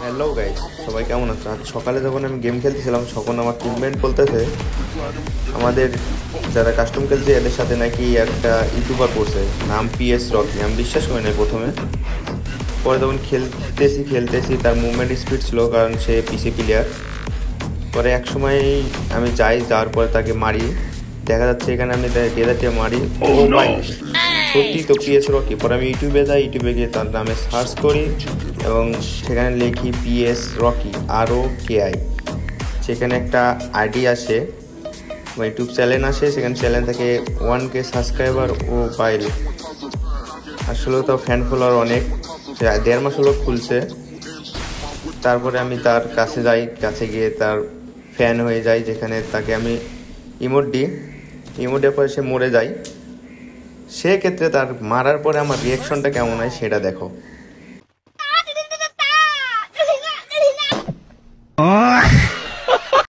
Hello guys, সবাই কেমন আছো? আজ সকালে যখন আমি গেম খেলতেছিলাম তখন আমার টিমমেট বলতেছে আমাদের যারা কাস্টম খেলছে এদের সাথে নাকি একটা ইউটিউবার পড়ছে, নাম পিএস রকি। আমি বিশ্বাস করি না প্রথমে, পরে যখন খেলতেছি তার মুভমেন্ট স্পিড ছিল, কারণ সে পিসি প্লেয়ার। পরে এক সময় আমি যাওয়ার পরে তাকে মারি, দেখা যাচ্ছে এখানে আমি ডেজার্টে মারি। ও ভাই, সত্যি তো পিএস রকি। পরে আমি ইউটিউবে গিয়ে তার নামে সার্চ করি এবং সেখানে লিখি পিএস রকি ROKI। সেখানে একটা আইডি আসে বা ইউটিউব চ্যানেল আসে, সেখানে চ্যানেল থেকে 1K সাবস্ক্রাইবার ও পাইল। আসলে তো ফ্যান ফলোয়ার অনেক, সে 1.5 মাস হলো খুলছে। তারপরে আমি তার কাছে গিয়ে তার ফ্যান হয়ে যাই, যেখানে তাকে আমি ইমোটের পরে সে মরে যায়। সেক্ষেত্রে তার মারার পরে আমার রিয়াকশনটা কেমন হয় সেটা দেখো।